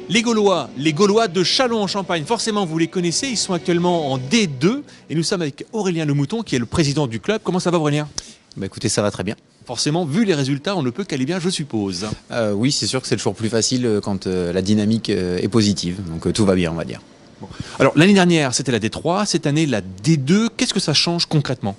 Les Gaulois de Châlons-en-Champagne, forcément vous les connaissez, ils sont actuellement en D2 et nous sommes avec Aurélien Lemouton qui est le président du club. Comment ça va Aurélien? Bah écoutez, ça va très bien. Forcément, vu les résultats, on ne peut qu'aller bien, je suppose. Oui, c'est sûr que c'est toujours plus facile quand la dynamique est positive, donc tout va bien, on va dire. Bon. Alors l'année dernière, c'était la D3, cette année la D2. Qu'est-ce que ça change concrètement?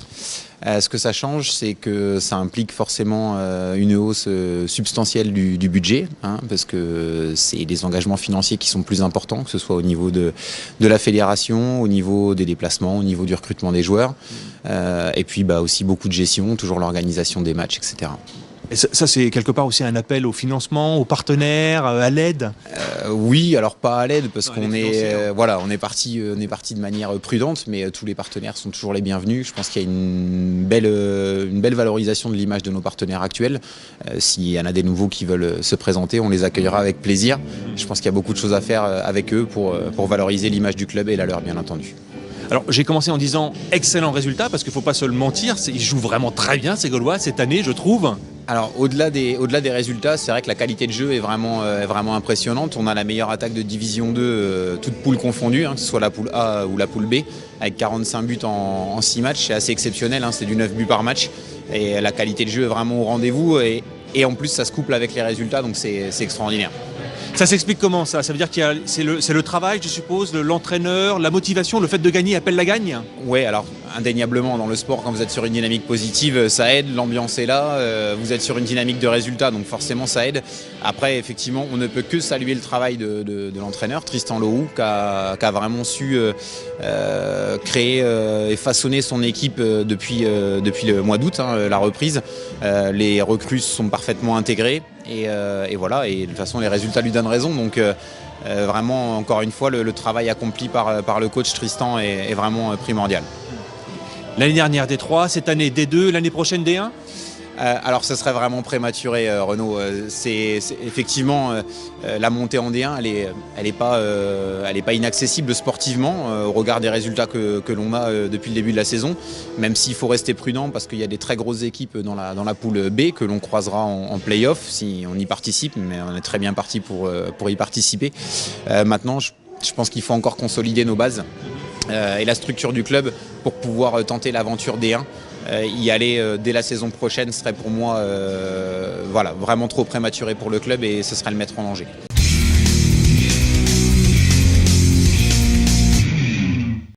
Ce que ça change, c'est que ça implique forcément une hausse substantielle du budget, hein, parce que c'est des engagements financiers qui sont plus importants, que ce soit au niveau de la fédération, au niveau des déplacements, au niveau du recrutement des joueurs, et puis aussi beaucoup de gestion, toujours l'organisation des matchs, etc. Et ça c'est quelque part aussi un appel au financement, aux partenaires, à l'aide? Oui, alors pas à l'aide parce Non, qu'on est, on est parti de manière prudente, mais tous les partenaires sont toujours les bienvenus. Je pense qu'il y a une belle valorisation de l'image de nos partenaires actuels. S'il y en a des nouveaux qui veulent se présenter, on les accueillera avec plaisir. Je pense qu'il y a beaucoup de choses à faire avec eux pour valoriser l'image du club et la leur, bien entendu. Alors j'ai commencé en disant excellent résultat parce qu'il ne faut pas se le mentir, ils jouent vraiment très bien ces Gaulois cette année je trouve. Alors au-delà des résultats, c'est vrai que la qualité de jeu est vraiment impressionnante. On a la meilleure attaque de Division 2, toutes poules confondues, hein, que ce soit la poule A ou la poule B, avec 45 buts en 6 matchs. C'est assez exceptionnel, hein, c'est du 9 buts par match. Et la qualité de jeu est vraiment au rendez-vous. Et en plus, ça se couple avec les résultats, donc c'est extraordinaire. Ça s'explique comment ça? Ça veut dire que c'est le travail, je suppose, l'entraîneur, la motivation, le fait de gagner appelle la gagne? Oui, alors indéniablement dans le sport, quand vous êtes sur une dynamique positive, ça aide, l'ambiance est là, vous êtes sur une dynamique de résultats, donc forcément ça aide. Après, effectivement, on ne peut que saluer le travail de l'entraîneur, Tristan Lohou, qui a vraiment su créer et façonner son équipe depuis le mois d'août, hein, la reprise. Les recrues sont parfaitement intégrées. Et voilà, et de toute façon les résultats lui donnent raison, donc vraiment encore une fois le travail accompli par le coach Tristan est vraiment primordial. L'année dernière D3, cette année D2, l'année prochaine D1? Alors ça serait vraiment prématuré, Renaud. C'est effectivement la montée en D1, elle est pas inaccessible sportivement au regard des résultats que l'on a depuis le début de la saison. Même s'il faut rester prudent parce qu'il y a des très grosses équipes dans la poule B que l'on croisera en play-off si on y participe, mais on est très bien parti pour y participer. Maintenant, je pense qu'il faut encore consolider nos bases et la structure du club pour pouvoir tenter l'aventure D1. Y aller dès la saison prochaine serait pour moi vraiment trop prématuré pour le club et ce serait le mettre en danger.